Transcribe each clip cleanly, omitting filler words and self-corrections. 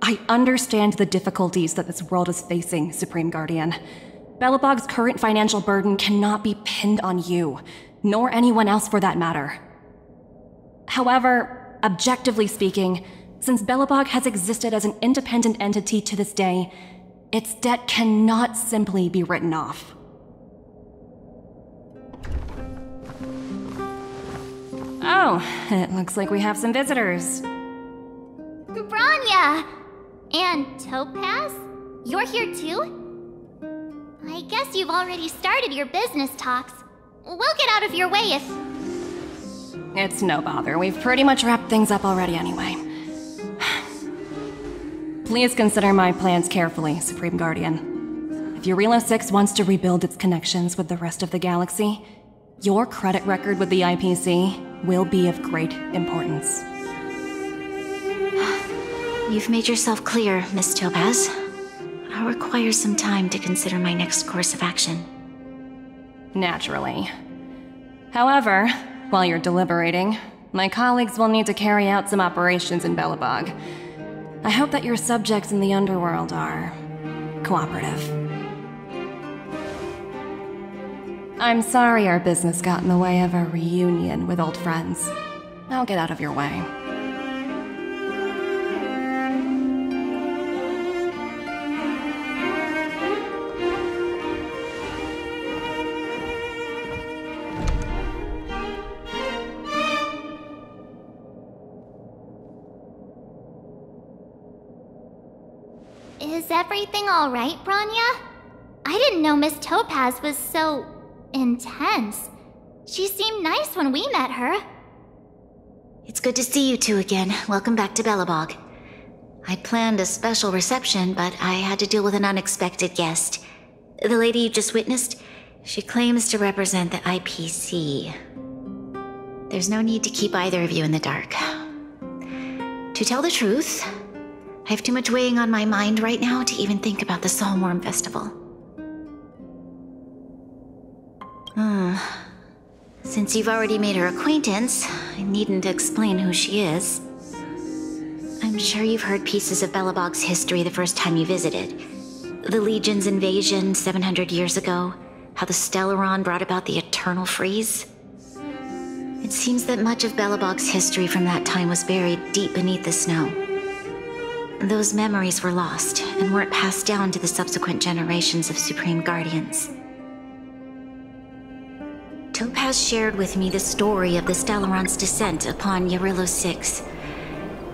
I understand the difficulties that this world is facing, Supreme Guardian. Belobog's current financial burden cannot be pinned on you, nor anyone else for that matter. However, objectively speaking, since Belobog has existed as an independent entity to this day, its debt cannot simply be written off. Oh, it looks like we have some visitors. Bronya! And Topaz? You're here too? I guess you've already started your business talks. We'll get out of your way if... It's no bother. We've pretty much wrapped things up already anyway. Please consider my plans carefully, Supreme Guardian. If Ⅵ wants to rebuild its connections with the rest of the galaxy, your credit record with the IPC will be of great importance. You've made yourself clear, Miss Topaz. I'll require some time to consider my next course of action. Naturally. However, while you're deliberating, my colleagues will need to carry out some operations in Belobog. I hope that your subjects in the underworld are cooperative. I'm sorry our business got in the way of a reunion with old friends. I'll get out of your way. Is everything alright, Bronya? I didn't know Miss Topaz was so... intense. She seemed nice when we met her. It's good to see you two again. Welcome back to Belobog. I'd planned a special reception, but I had to deal with an unexpected guest. The lady you just witnessed, she claims to represent the IPC. There's no need to keep either of you in the dark. To tell the truth, I have too much weighing on my mind right now to even think about the Saltworm Festival. Since you've already made her acquaintance, I needn't explain who she is. I'm sure you've heard pieces of Belobog's history the first time you visited. The Legion's invasion 700 years ago, how the Stellaron brought about the Eternal Freeze. It seems that much of Belobog's history from that time was buried deep beneath the snow. Those memories were lost and weren't passed down to the subsequent generations of Supreme Guardians. Topaz shared with me the story of the Stellaron's descent upon Ⅵ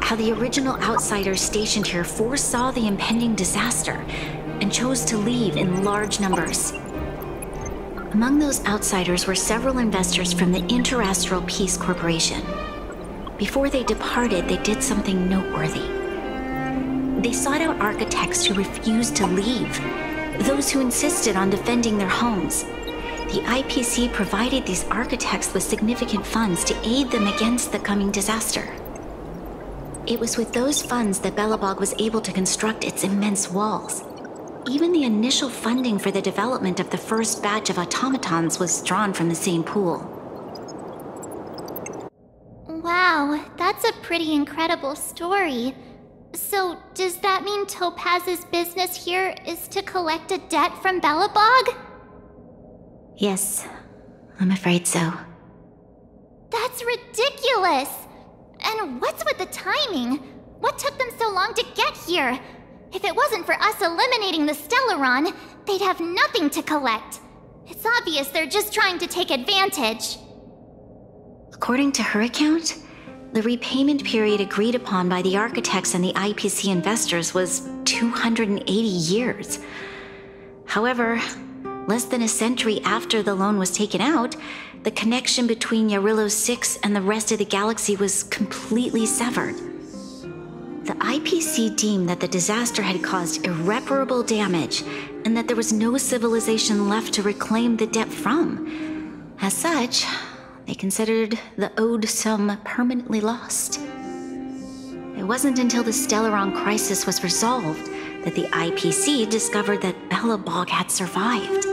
how the original outsiders stationed here foresaw the impending disaster and chose to leave in large numbers. Among those outsiders were several investors from the Interastral Peace Corporation. Before they departed, they did something noteworthy. They sought out architects who refused to leave, those who insisted on defending their homes. The IPC provided these architects with significant funds to aid them against the coming disaster. It was with those funds that Belobog was able to construct its immense walls. Even the initial funding for the development of the first batch of automatons was drawn from the same pool. Wow, that's a pretty incredible story. So, does that mean Topaz's business here is to collect a debt from Belobog? Yes, I'm afraid so. That's ridiculous! And what's with the timing? What took them so long to get here? If it wasn't for us eliminating the Stellaron, they'd have nothing to collect. It's obvious they're just trying to take advantage. According to her account, the repayment period agreed upon by the architects and the IPC investors was 280 years. However, less than a century after the loan was taken out, the connection between Ⅵ and the rest of the galaxy was completely severed. The IPC deemed that the disaster had caused irreparable damage and that there was no civilization left to reclaim the debt from. As such, they considered the owed sum permanently lost. It wasn't until the Stellaron crisis was resolved that the IPC discovered that Belobog had survived.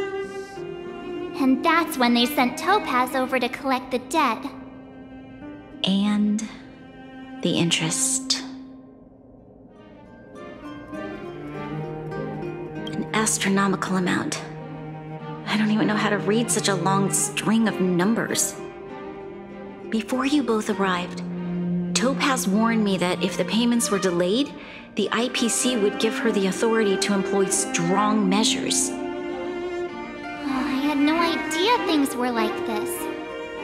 And that's when they sent Topaz over to collect the debt. And the interest. astronomical amount. I don't even know how to read such a long string of numbers. Before you both arrived, Topaz warned me that if the payments were delayed, the IPC would give her the authority to employ strong measures. I had no idea things were like this.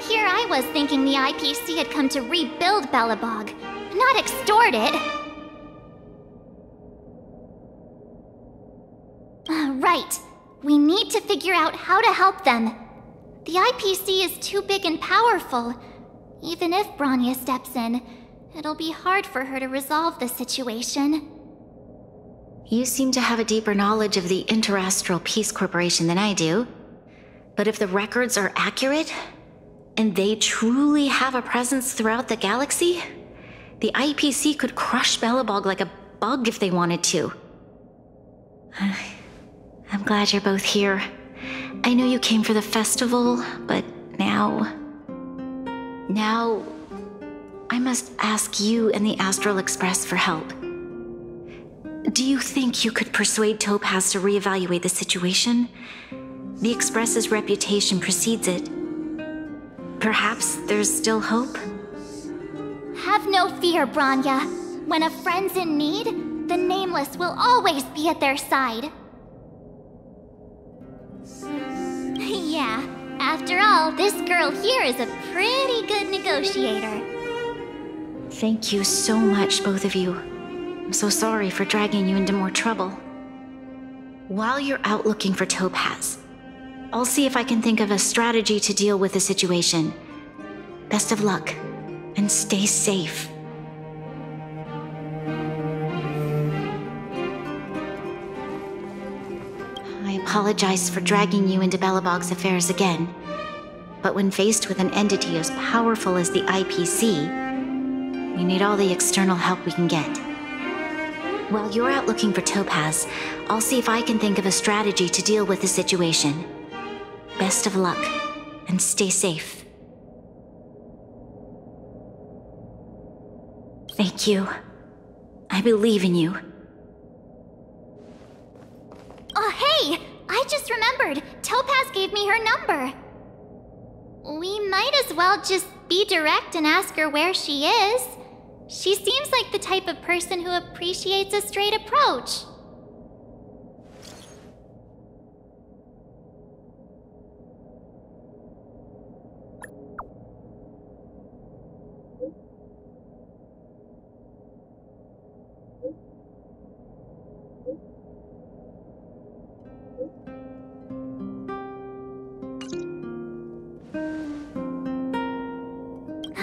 Here I was thinking the IPC had come to rebuild Belobog, not extort it. Right. We need to figure out how to help them. The IPC is too big and powerful. Even if Bronya steps in, it'll be hard for her to resolve the situation. You seem to have a deeper knowledge of the Interastral Peace Corporation than I do. But if the records are accurate, and they truly have a presence throughout the galaxy, the IPC could crush Belobog like a bug if they wanted to. I'm glad you're both here. I know you came for the festival, but now I must ask you and the Astral Express for help. Do you think you could persuade Topaz to reevaluate the situation? The Express's reputation precedes it. Perhaps there's still hope? Have no fear, Bronya. When a friend's in need, the Nameless will always be at their side. Yeah, after all, this girl here is a pretty good negotiator. Thank you so much, both of you. I'm so sorry for dragging you into more trouble. While you're out looking for Topaz, I'll see if I can think of a strategy to deal with the situation. Best of luck, and stay safe. I apologize for dragging you into Belobog's affairs again, but when faced with an entity as powerful as the IPC, we need all the external help we can get. While you're out looking for Topaz, I'll see if I can think of a strategy to deal with the situation. Best of luck, and stay safe. Thank you. I believe in you. Oh, hey! I just remembered! Topaz gave me her number! We might as well just be direct and ask her where she is. She seems like the type of person who appreciates a straight approach.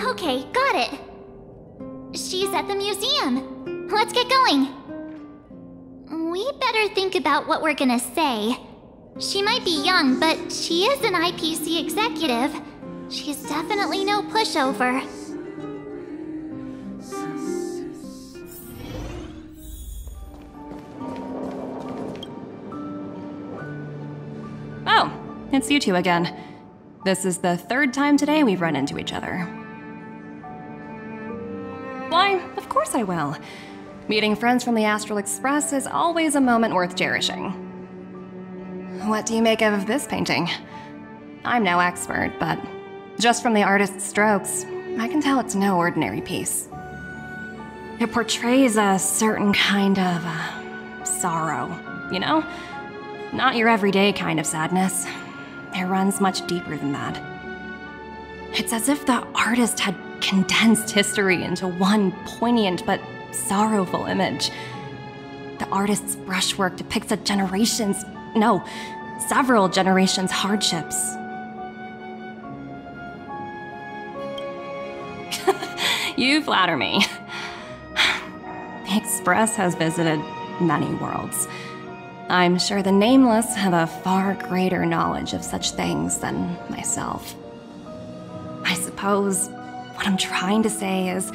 Okay, got it. She's at the museum. Let's get going. We better think about what we're gonna say. She might be young, but she is an IPC executive. She's definitely no pushover. Oh, it's you two again. This is the third time today we've run into each other. Why, of course I will. Meeting friends from the Astral Express is always a moment worth cherishing. What do you make of this painting? I'm no expert, but just from the artist's strokes, I can tell it's no ordinary piece. It portrays a certain kind of sorrow, you know? Not your everyday kind of sadness. It runs much deeper than that. It's as if the artist had condensed history into one poignant but sorrowful image. The artist's brushwork depicts several generations' hardships. You flatter me. The Express has visited many worlds. I'm sure the Nameless have a far greater knowledge of such things than myself. I suppose what I'm trying to say is,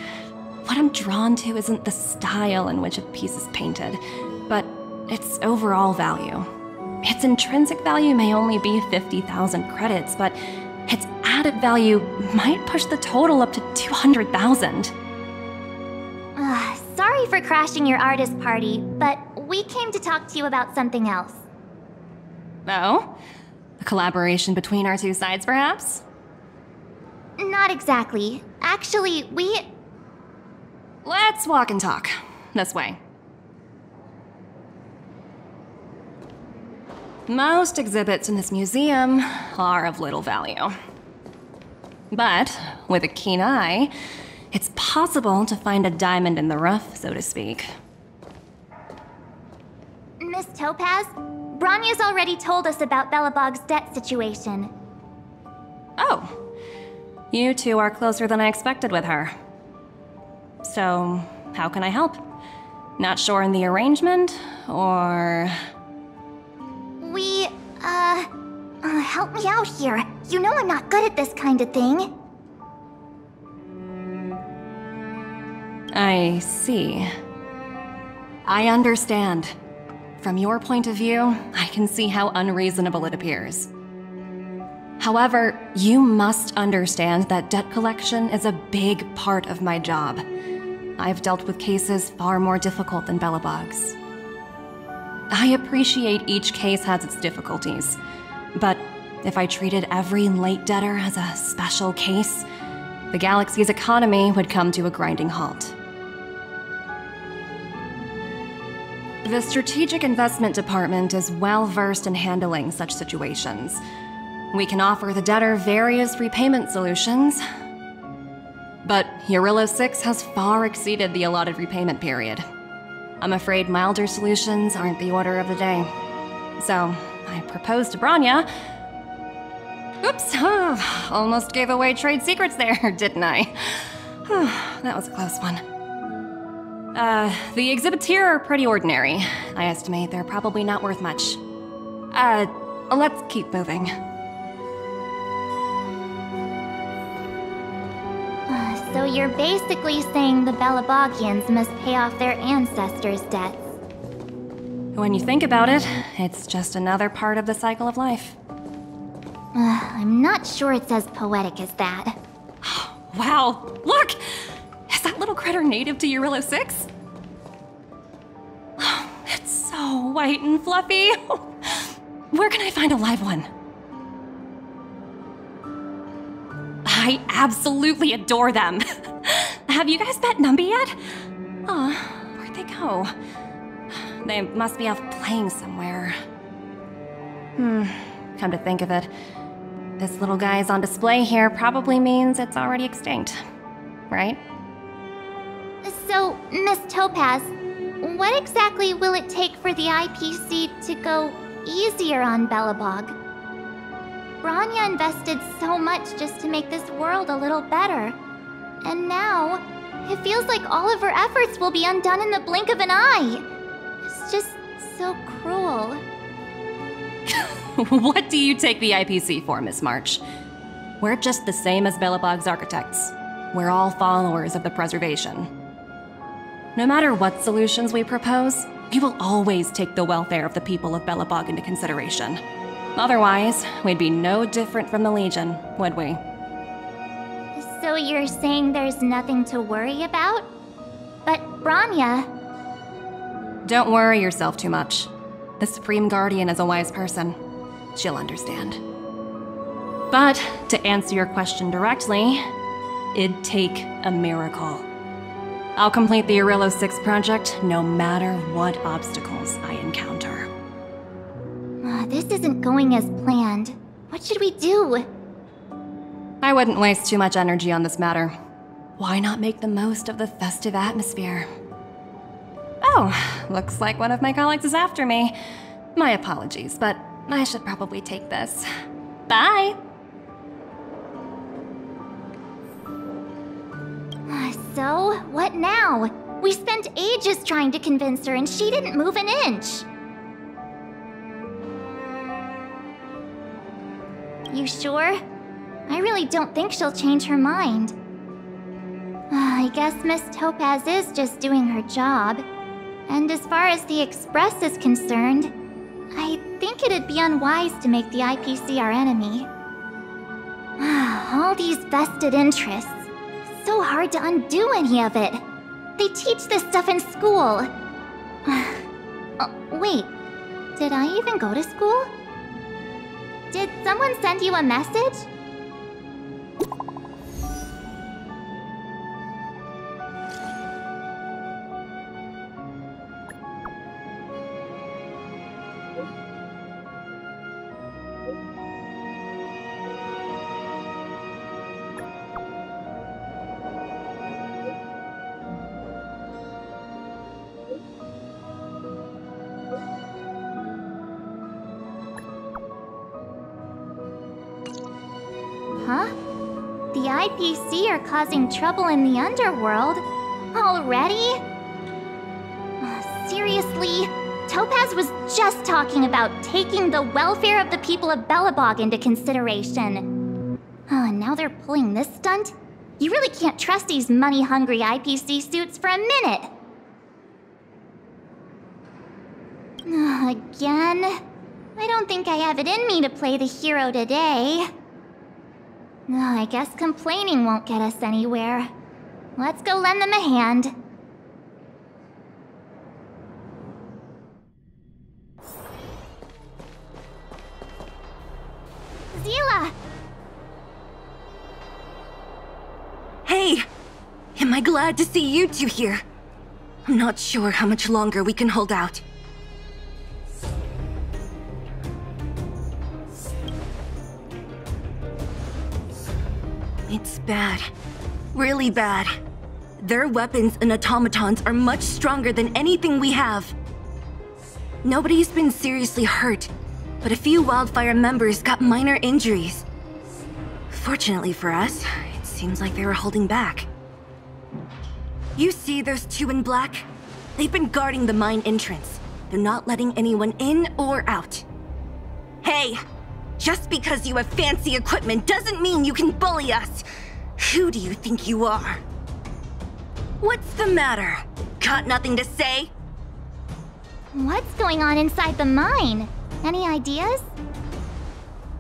what I'm drawn to isn't the style in which a piece is painted, but its overall value. Its intrinsic value may only be 50,000 credits, but its added value might push the total up to 200,000. Sorry for crashing your artist party, but we came to talk to you about something else. Oh? A collaboration between our two sides, perhaps? Not exactly. Actually, Let's walk and talk. This way. Most exhibits in this museum are of little value. But with a keen eye, it's possible to find a diamond in the rough, so to speak. Miss Topaz, Bronya's already told us about Belobog's debt situation. Oh. You two are closer than I expected with her. So, how can I help? Not sure in the arrangement, or... Help me out here. You know I'm not good at this kind of thing. I see. I understand. From your point of view, I can see how unreasonable it appears. However, you must understand that debt collection is a big part of my job. I've dealt with cases far more difficult than Belobog's. I appreciate each case has its difficulties, but if I treated every late debtor as a special case, the galaxy's economy would come to a grinding halt. The Strategic Investment Department is well-versed in handling such situations. We can offer the debtor various repayment solutions, but Ⅵ has far exceeded the allotted repayment period. I'm afraid milder solutions aren't the order of the day. So, I proposed to Bronya. Oops, almost gave away trade secrets there, didn't I? That was a close one. The exhibits here are pretty ordinary. I estimate they're probably not worth much. Let's keep moving. So you're basically saying the Belobogians must pay off their ancestors' debts. When you think about it, it's just another part of the cycle of life. I'm not sure it's as poetic as that. Wow, look! Is that little critter native to ⅕ It's so white and fluffy. Where can I find a live one? I absolutely adore them. Have you guys met Numby yet? Oh, where'd they go? They must be off playing somewhere. Come to think of it, this little guy's on display here probably means it's already extinct, right? So, Miss Topaz, what exactly will it take for the IPC to go easier on Belobog? Bronya invested so much just to make this world a little better. And now, it feels like all of her efforts will be undone in the blink of an eye. It's just so cruel. What do you take the IPC for, Miss March? We're just the same as Belobog's architects. We're all followers of the preservation. No matter what solutions we propose, we will always take the welfare of the people of Belobog into consideration. Otherwise, we'd be no different from the Legion, would we? So you're saying there's nothing to worry about? But Bronya... Don't worry yourself too much. The Supreme Guardian is a wise person. She'll understand. But, to answer your question directly, it'd take a miracle. I'll complete the ⅕ project no matter what obstacles I encounter. This isn't going as planned. What should we do? I wouldn't waste too much energy on this matter. Why not make the most of the festive atmosphere? Oh, looks like one of my colleagues is after me. My apologies, but I should probably take this. Bye! So, what now? We spent ages trying to convince her and she didn't move an inch. You sure? I really don't think she'll change her mind. I guess Miss Topaz is just doing her job. And as far as the Express is concerned, I think it'd be unwise to make the IPC our enemy. All these vested interests. So hard to undo any of it. They teach this stuff in school. Oh, wait, did I even go to school? Did someone send you a message? Huh? The IPC are causing trouble in the underworld? Already? Seriously? Topaz was just talking about taking the welfare of the people of Belobog into consideration. And now they're pulling this stunt? You really can't trust these money-hungry IPC suits for a minute. Again? I don't think I have it in me to play the hero today. I guess complaining won't get us anywhere. Let's go lend them a hand. Zila! Hey! Am I glad to see you two here? I'm not sure how much longer we can hold out. It's bad. Really bad. Their weapons and automatons are much stronger than anything we have. Nobody's been seriously hurt, but a few Wildfire members got minor injuries. Fortunately for us, it seems like they were holding back. You see those two in black? They've been guarding the mine entrance. They're not letting anyone in or out. Hey! Just because you have fancy equipment doesn't mean you can bully us! Who do you think you are? What's the matter? Got nothing to say? What's going on inside the mine? Any ideas?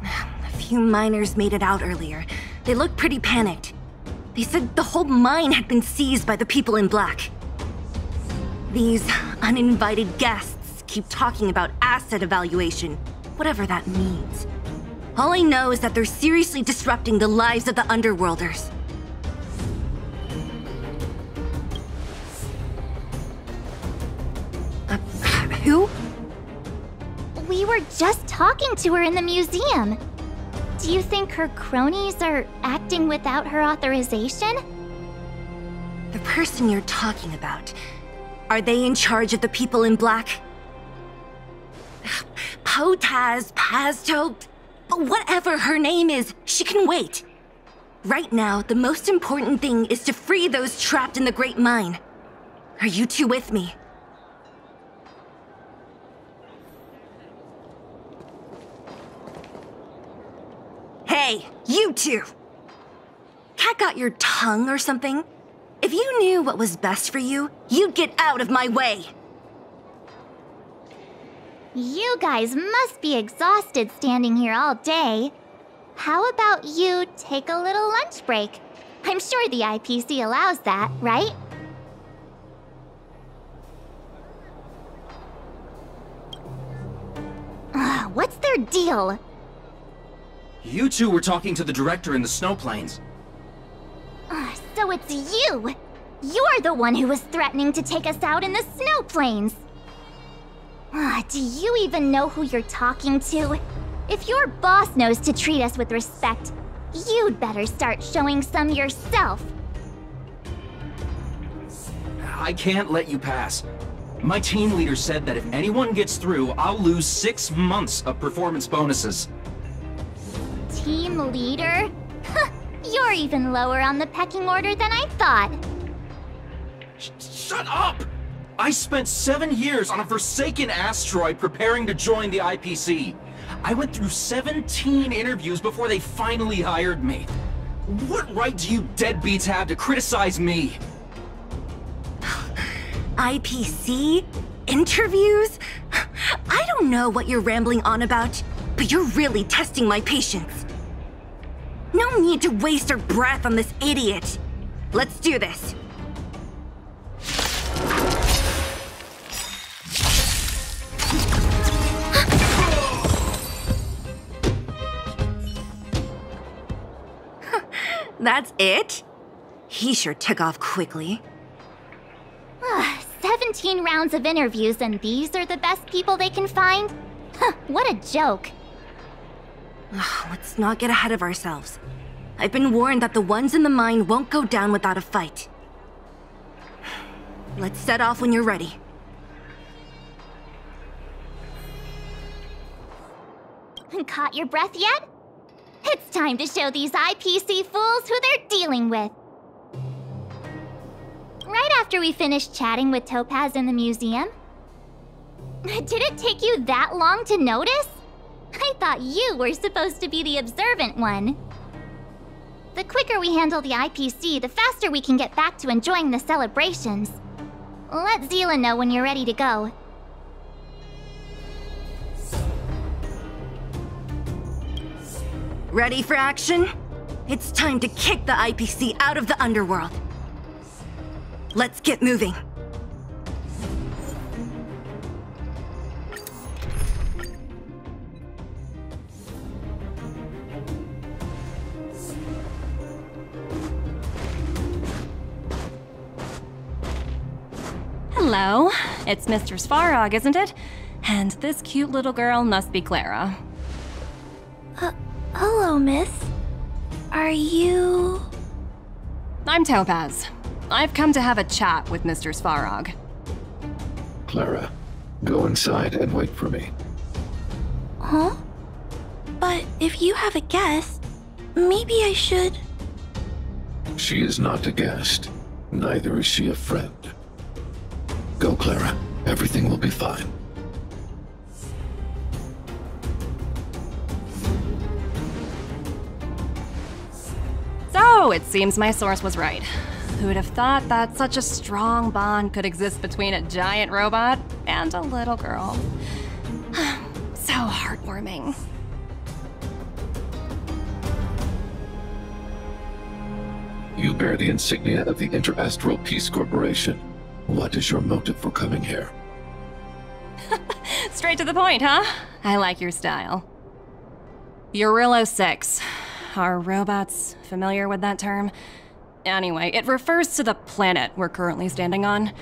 A few miners made it out earlier. They looked pretty panicked. They said the whole mine had been seized by the people in black. These uninvited guests keep talking about asset evaluation, whatever that means. All I know is that they're seriously disrupting the lives of the Underworlders. Who? We were just talking to her in the museum. Do you think her cronies are acting without her authorization? The person you're talking about, are they in charge of the people in black? Potaz, Pazto, whatever her name is, she can wait. Right now, the most important thing is to free those trapped in the Great Mine. Are you two with me? Hey, you two! Cat got your tongue or something? If you knew what was best for you, you'd get out of my way! You guys must be exhausted standing here all day. How about you take a little lunch break? I'm sure the IPC allows that, right? What's their deal? You two were talking to the director in the snow plains. So it's you! You're the one who was threatening to take us out in the snow plains! Do you even know who you're talking to? If your boss knows to treat us with respect, you'd better start showing some yourself. I can't let you pass. My team leader said that if anyone gets through, I'll lose 6 months of performance bonuses. Team leader? You're even lower on the pecking order than I thought. Shut up! I spent 7 years on a forsaken asteroid preparing to join the IPC. I went through 17 interviews before they finally hired me. What right do you deadbeats have to criticize me? IPC? Interviews? I don't know what you're rambling on about, but you're really testing my patience. No need to waste our breath on this idiot. Let's do this. that's it? He sure took off quickly. 17 rounds of interviews and these are the best people they can find? Huh, what a joke. Let's not get ahead of ourselves. I've been warned that the ones in the mine won't go down without a fight. Let's set off when you're ready. Caught your breath yet? It's time to show these IPC fools who they're dealing with. Right after we finished chatting with Topaz in the museum. Did it take you that long to notice? I thought you were supposed to be the observant one. The quicker we handle the IPC, the faster we can get back to enjoying the celebrations. Let Zila know when you're ready to go. Ready for action? It's time to kick the IPC out of the underworld. Let's get moving. Hello, it's Mr. Svarog, isn't it? And this cute little girl must be Clara. Hello, miss. Are you... I'm Topaz. I've come to have a chat with Mr. Svarog. Clara, go inside and wait for me. Huh? But if you have a guest, maybe I should... She is not a guest. Neither is she a friend. Go, Clara. Everything will be fine. So, it seems my source was right. Who would have thought that such a strong bond could exist between a giant robot and a little girl? So heartwarming. You bear the insignia of the Interastral Peace Corporation. What is your motive for coming here? Straight to the point, huh? I like your style. Yarilo 6. Are robots familiar with that term? Anyway, it refers to the planet we're currently standing on.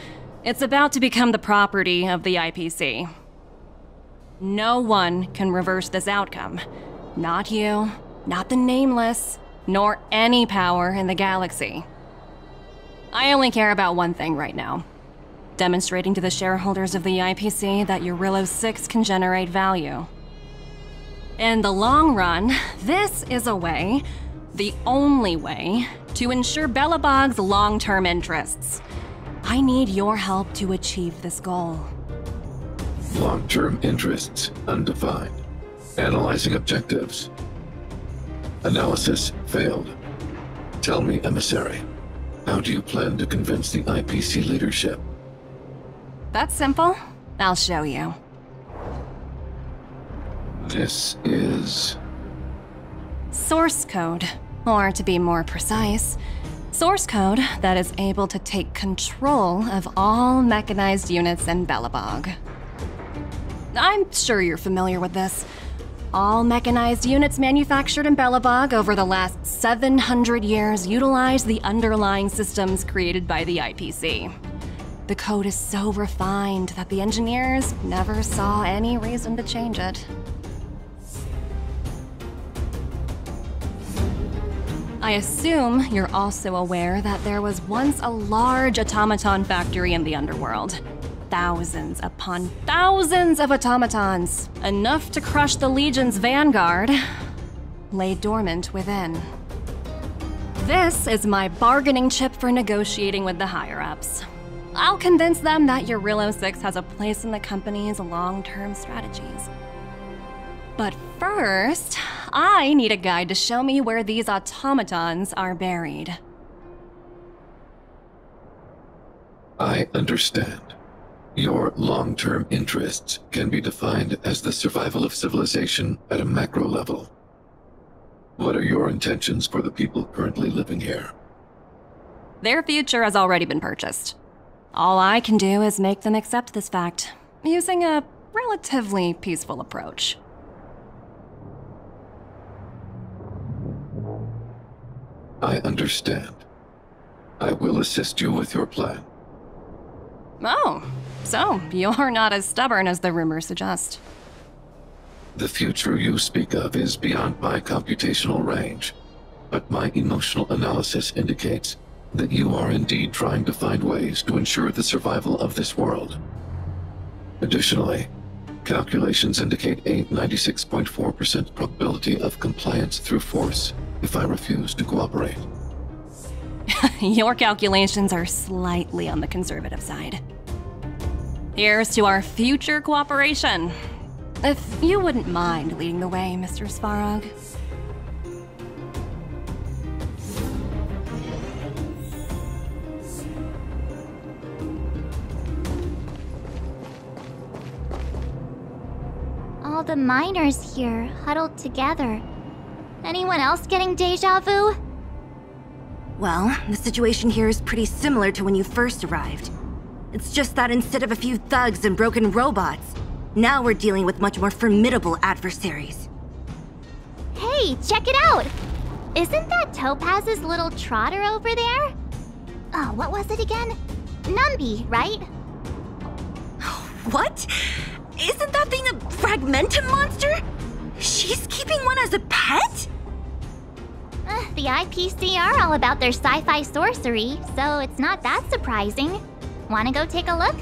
It's about to become the property of the IPC. No one can reverse this outcome. Not you, not the Nameless, nor any power in the galaxy. I only care about one thing right now. Demonstrating to the shareholders of the IPC that Yarilo 6 can generate value. In the long run, this is a way, the only way, to ensure Belobog's long-term interests. I need your help to achieve this goal. Long-term interests undefined. Analyzing objectives. Analysis failed. Tell me, Emissary, how do you plan to convince the IPC leadership? That's simple. I'll show you. This is... Source code, or to be more precise, source code that is able to take control of all mechanized units in Belobog. I'm sure you're familiar with this. All mechanized units manufactured in Belobog over the last 700 years utilize the underlying systems created by the IPC. The code is so refined that the engineers never saw any reason to change it. I assume you're also aware that there was once a large automaton factory in the underworld. Thousands upon thousands of automatons, enough to crush the Legion's vanguard, lay dormant within. This is my bargaining chip for negotiating with the higher-ups. I'll convince them that Yarilo 6 has a place in the company's long-term strategies. But first, I need a guide to show me where these automatons are buried. I understand. Your long-term interests can be defined as the survival of civilization at a macro level. What are your intentions for the people currently living here? Their future has already been purchased. All I can do is make them accept this fact, using a relatively peaceful approach. I understand. I will assist you with your plan. Oh, so you're not as stubborn as the rumors suggest. The future you speak of is beyond my computational range, but my emotional analysis indicates that you are indeed trying to find ways to ensure the survival of this world. Additionally, calculations indicate a 96.4% probability of compliance through force if I refuse to cooperate. Your calculations are slightly on the conservative side. Here's to our future cooperation. If you wouldn't mind leading the way, Mr. Svarog. All the miners here, huddled together. Anyone else getting deja vu? Well, the situation here is pretty similar to when you first arrived. It's just that instead of a few thugs and broken robots, now we're dealing with much more formidable adversaries. Hey, check it out! Isn't that Topaz's little trotter over there? Oh, what was it again? Numby, right? What? Isn't that thing a fragmentum monster? She's keeping one as a pet? The IPC are all about their sci-fi sorcery, so it's not that surprising. Wanna go take a look?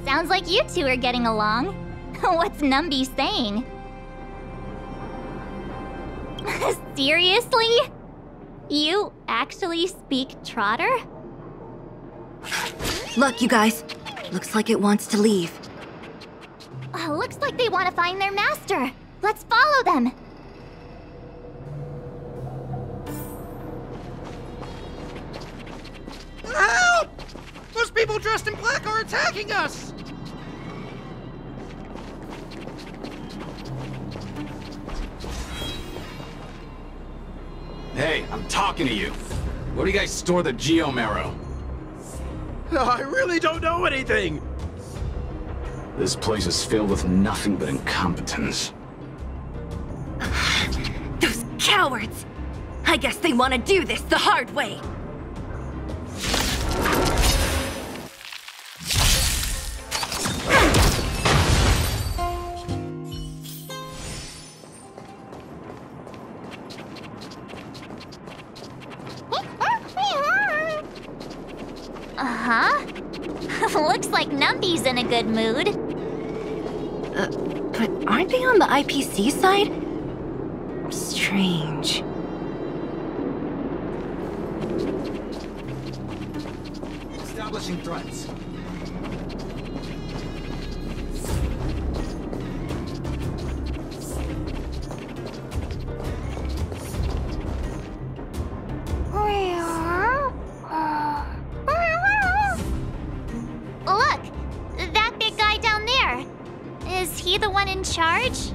Sounds like you two are getting along. What's Numby saying? Seriously? You actually speak Trotter? Look, you guys. Looks like it wants to leave. Looks like they want to find their master. Let's follow them. Help! Those people dressed in black are attacking us! Hey, I'm talking to you. Where do you guys store the Geomarrow? I really don't know anything! This place is filled with nothing but incompetence. Those cowards! I guess they want to do this the hard way. Looks like Numby's in a good mood. But aren't they on the IPC side? Strange. Establishing threats. Look! That big guy down there! Is he the one in charge?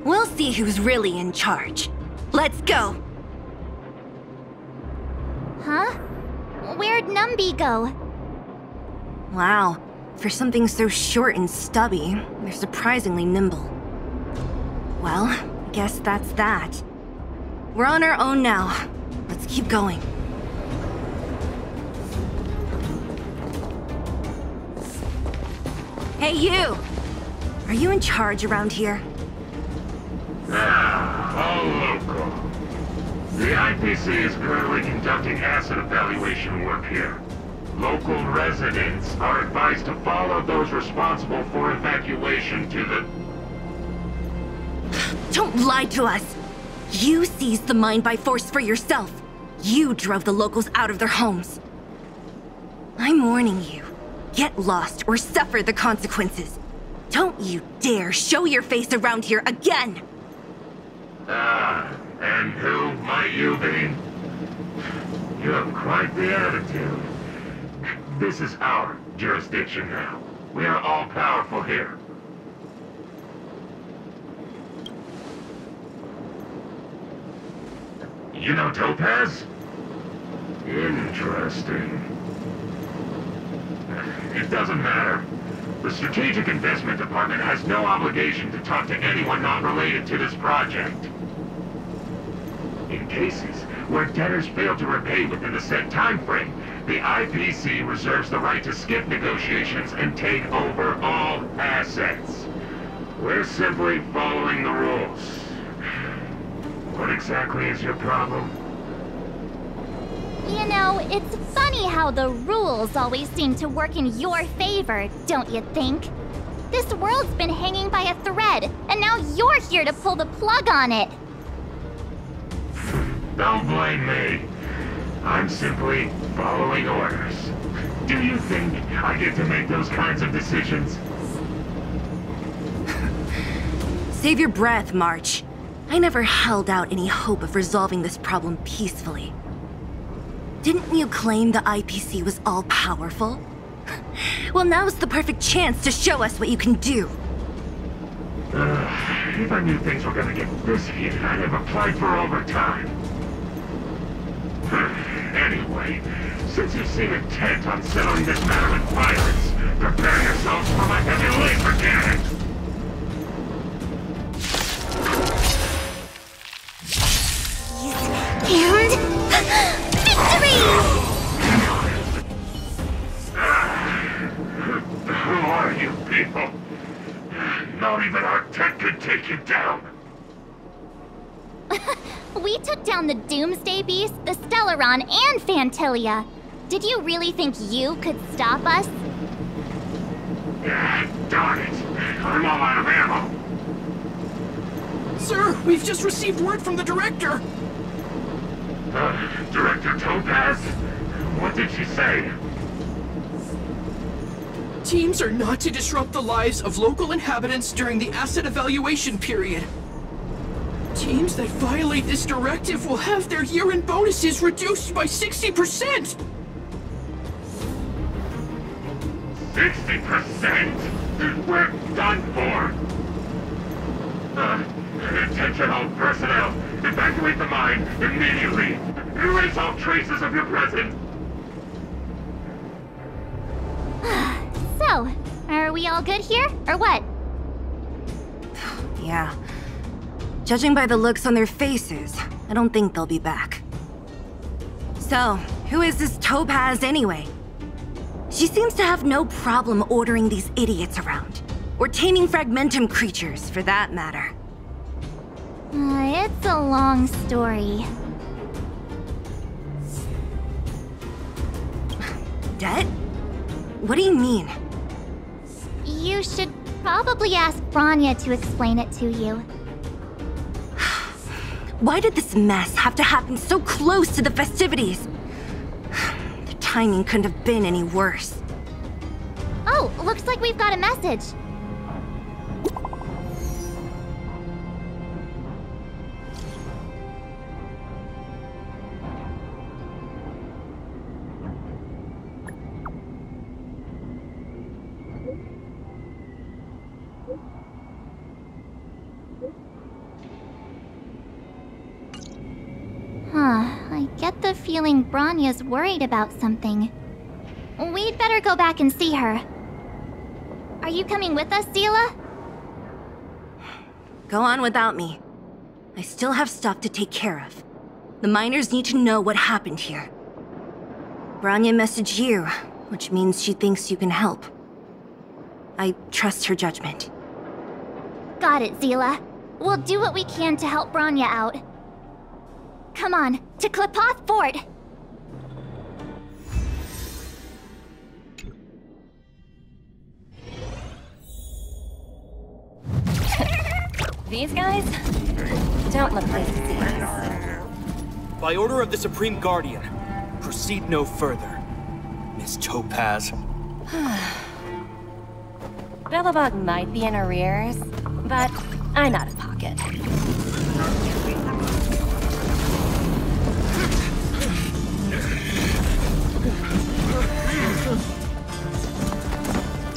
We'll see who's really in charge. Let's go! Huh? Where'd Numby go? Wow. For something so short and stubby, they're surprisingly nimble. Well, I guess that's that. We're on our own now. Let's keep going. Hey, you! Are you in charge around here? All local. The IPC is currently conducting asset evaluation work here. Local residents are advised to follow those responsible for evacuation to the... Don't lie to us! You seized the mine by force for yourself. You drove the locals out of their homes. I'm warning you. Get lost or suffer the consequences. Don't you dare show your face around here again! And who might you be? You have quite the attitude. This is our jurisdiction now. We are all powerful here. You know Topaz? Interesting. It doesn't matter. The Strategic Investment Department has no obligation to talk to anyone not related to this project. In cases where debtors fail to repay within the set time frame, the IPC reserves the right to skip negotiations and take over all assets. We're simply following the rules. What exactly is your problem? You know, it's funny how the rules always seem to work in your favor, don't you think? This world's been hanging by a thread, and now you're here to pull the plug on it. Don't blame me. I'm simply following orders. Do you think I get to make those kinds of decisions? Save your breath, March. I never held out any hope of resolving this problem peacefully. Didn't you claim the IPC was all-powerful? Well, now's the perfect chance to show us what you can do. If I knew things were gonna get this heated, I'd have applied for overtime. Anyway, since you seem intent on settling this matter with violence, prepare yourselves for my heavy laser cannon! And... victory! Who are you people? Not even our tech could take you down. We took down the Doomsday Beast, the Stellaron, and Phantilia. Did you really think you could stop us? Darn it. I'm all out of ammo. Sir, we've just received word from the director. Director Topaz? What did she say? Teams are not to disrupt the lives of local inhabitants during the asset evaluation period. Teams that violate this directive will have their year-end bonuses reduced by 60%! 60%? We're done for! Attention all personnel! Evacuate the mine immediately! Erase all traces of your presence! So, are we all good here, or what? Yeah. Judging by the looks on their faces, I don't think they'll be back. So, who is this Topaz anyway? She seems to have no problem ordering these idiots around. Or taming fragmentum creatures, for that matter. It's a long story. Debt? What do you mean? You should probably ask Bronya to explain it to you. Why did this mess have to happen so close to the festivities? The timing couldn't have been any worse. Oh, looks like we've got a message. I get the feeling Bronya's worried about something. We'd better go back and see her. Are you coming with us, Zila? Go on without me. I still have stuff to take care of. The miners need to know what happened here. Bronya messaged you, which means she thinks you can help. I trust her judgment. Got it, Zila. We'll do what we can to help Bronya out. Come on, to Klipoth Fort! These guys don't look like thieves. By order of the Supreme Guardian, proceed no further, Miss Topaz. Belobog might be in arrears, but I'm out of pocket.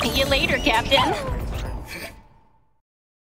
See you later, Captain.